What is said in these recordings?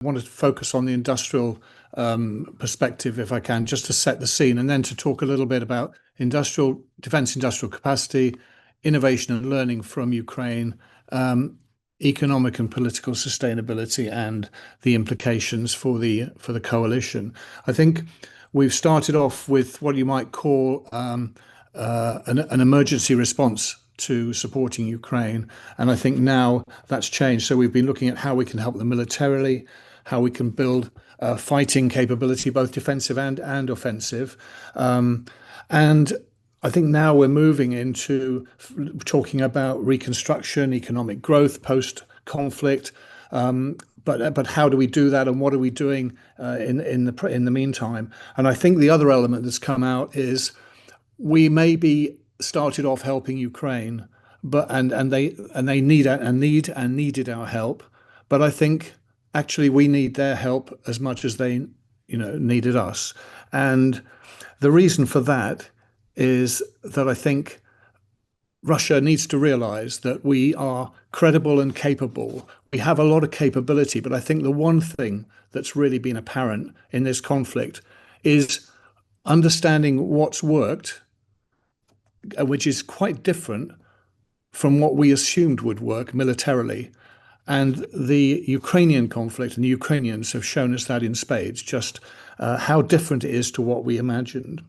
wanted to focus on the industrial perspective, if I can, just to set the scene, and then to talk a little bit about defense industrial capacity, innovation and learning from Ukraine, economic and political sustainability, and the implications for the coalition. I think we've started off with what you might call an emergency response to supporting Ukraine, and I think now that's changed. So we've been looking at how we can help them militarily, how we can build fighting capability, both defensive and offensive, and I think now we're moving into talking about reconstruction, economic growth post-conflict. But how do we do that, and what are we doing in the meantime? And I think the other element that's come out is we maybe started off helping Ukraine, and they needed our help. But I think actually we need their help as much as they needed us. And the reason for that is that I think Russia needs to realize that we are credible and capable. We have a lot of capability, but I think the one thing that's really been apparent in this conflict is understanding what's worked, which is quite different from what we assumed would work militarily. And the Ukrainian conflict and the Ukrainians have shown us that in spades, just how different it is to what we imagined.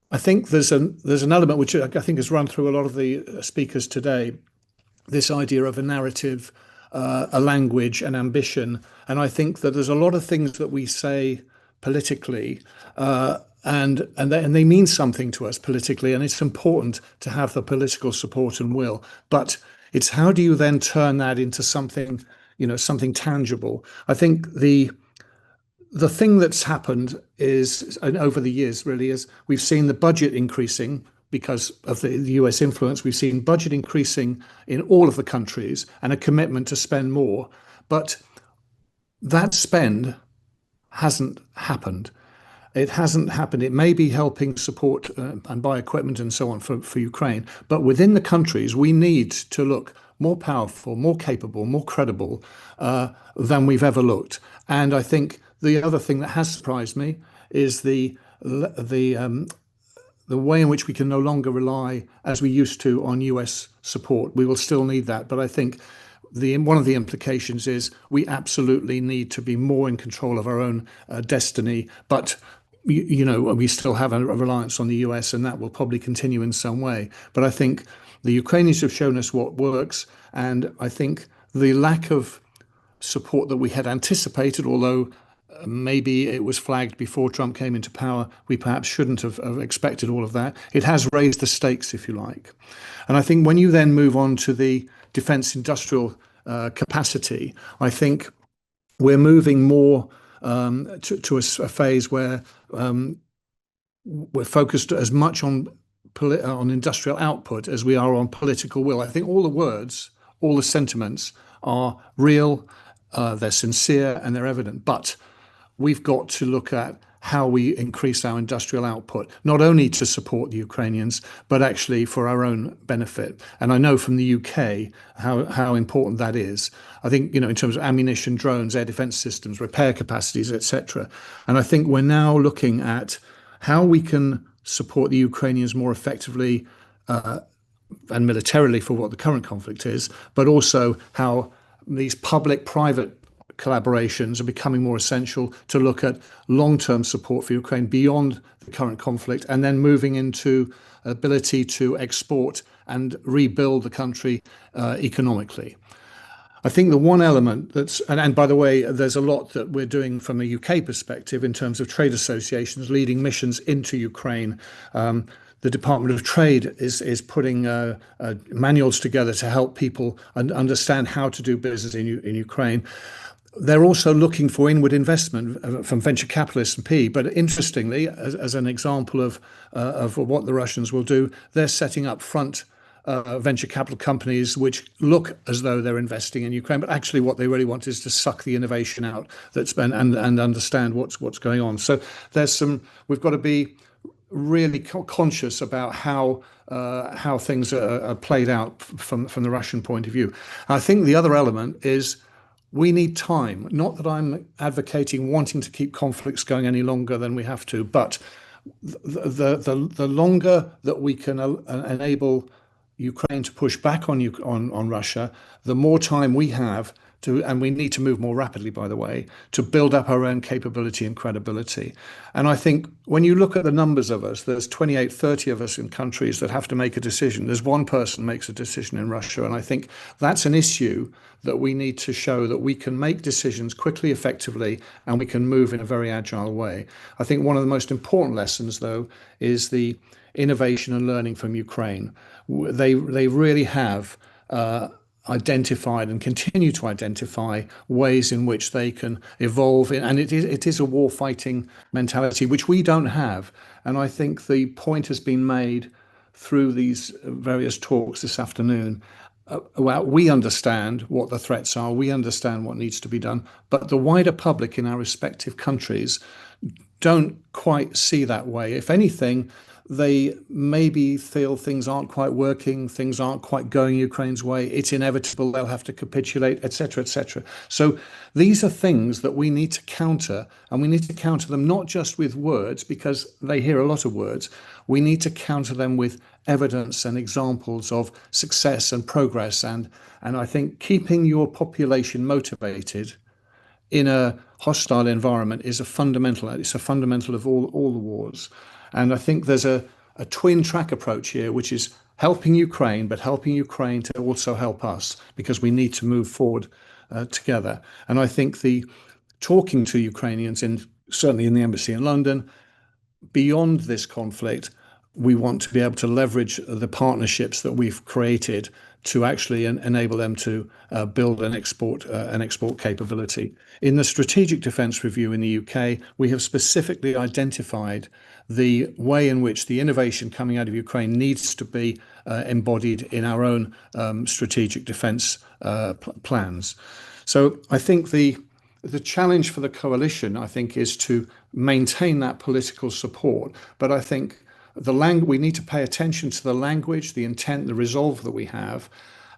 I think there's an element which I think has run through a lot of the speakers today, this idea of a narrative, a language, an ambition. And I think that there's a lot of things that we say politically, and they mean something to us politically, and it's important to have the political support and will. But it's how do you then turn that into something, something tangible? I think the thing that's happened is, and over the years really, is we've seen the budget increasing because of the US influence. We've seen budget increasing in all of the countries and a commitment to spend more. But that spend hasn't happened. It hasn't happened. It may be helping support and buy equipment and so on for Ukraine. But within the countries, we need to look more powerful, more capable, more credible than we've ever looked. And I think the other thing that has surprised me is the way in which we can no longer rely, as we used to, on US support. We will still need that, but I think one of the implications is we absolutely need to be more in control of our own destiny. But we still have a reliance on the US, and that will probably continue in some way. But I think the Ukrainians have shown us what works, and I think the lack of support that we had anticipated, although maybe it was flagged before Trump came into power, we perhaps shouldn't have expected all of that. It has raised the stakes, if you like. And I think when you then move on to the defense industrial capacity, I think we're moving more to a phase where we're focused as much on industrial output as we are on political will. I think all the words, all the sentiments are real, they're sincere, and they're evident. But we've got to look at how we increase our industrial output, not only to support the Ukrainians, but actually for our own benefit. And I know from the UK how important that is. I think, in terms of ammunition, drones, air defense systems, repair capacities, etc. And I think we're now looking at how we can support the Ukrainians more effectively and militarily for what the current conflict is, but also how these public-private collaborations are becoming more essential to look at long-term support for Ukraine beyond the current conflict, and then moving into ability to export and rebuild the country economically. I think the one element and by the way, there's a lot that we're doing from a UK perspective in terms of trade associations leading missions into Ukraine. The Department of Trade is putting manuals together to help people understand how to do business in Ukraine. They're also looking for inward investment from venture capitalists and PE. But interestingly, as an example of what the Russians will do, they're setting up front venture capital companies which look as though they're investing in Ukraine, but actually what they really want is to suck the innovation out and understand what's going on. So we've got to be really conscious about how things are played out from the Russian point of view. I think the other element is we need time. Not that I'm advocating wanting to keep conflicts going any longer than we have to, but the longer that we can enable Ukraine to push back on Russia, the more time we have to, and we need to move more rapidly, by the way, to build up our own capability and credibility. And I think when you look at the numbers of us, there's 28, 30 of us in countries that have to make a decision. There's one person makes a decision in Russia, and I think that's an issue that we need to show that we can make decisions quickly, effectively, and we can move in a very agile way. I think one of the most important lessons, though, is the innovation and learning from Ukraine. They really have identified and continue to identify ways in which they can evolve, and it is a war fighting mentality which we don't have. And I think the point has been made through these various talks this afternoon about we understand what the threats are, we understand what needs to be done, but the wider public in our respective countries don't quite see that way. If anything, they maybe feel things aren't quite working, things aren't quite going Ukraine's way, it's inevitable, they'll have to capitulate, etc., etc. So these are things that we need to counter, and we need to counter them not just with words, because they hear a lot of words. We need to counter them with evidence and examples of success and progress. And I think keeping your population motivated in a hostile environment is a fundamental. It's a fundamental of all the wars. And I think there's a twin track approach here, which is helping Ukraine, but helping Ukraine to also help us, because we need to move forward together. And I think the talking to Ukrainians, certainly in the embassy in London, beyond this conflict, we want to be able to leverage the partnerships that we've created to actually enable them to build an export capability. In the Strategic Defence Review in the UK, we have specifically identified the way in which the innovation coming out of Ukraine needs to be embodied in our own strategic defence plans. So I think the challenge for the coalition, I think, is to maintain that political support. But I think we need to pay attention to the language, the intent, the resolve that we have,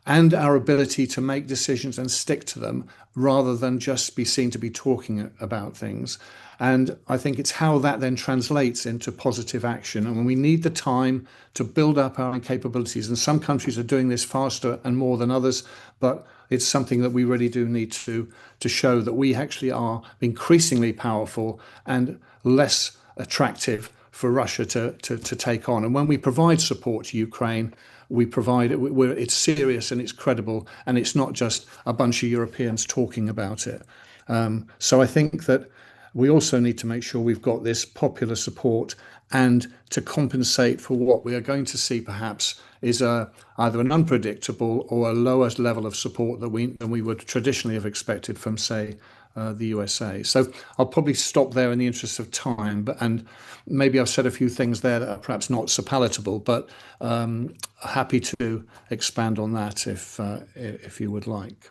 and our ability to make decisions and stick to them rather than just be seen to be talking about things. And I think it's how that then translates into positive action. And we need the time to build up our own capabilities. And some countries are doing this faster and more than others, but it's something that we really do need to show that we actually are increasingly powerful and less attractive for Russia to take on. And when we provide support to Ukraine, we provide it, it's serious and it's credible, and it's not just a bunch of Europeans talking about it. So I think that we also need to make sure we've got this popular support, and to compensate for what we are going to see perhaps is either an unpredictable or a lower level of support than we would traditionally have expected from, say, the USA. So I'll probably stop there in the interest of time, and maybe I've said a few things there that are perhaps not so palatable, but happy to expand on that if you would like.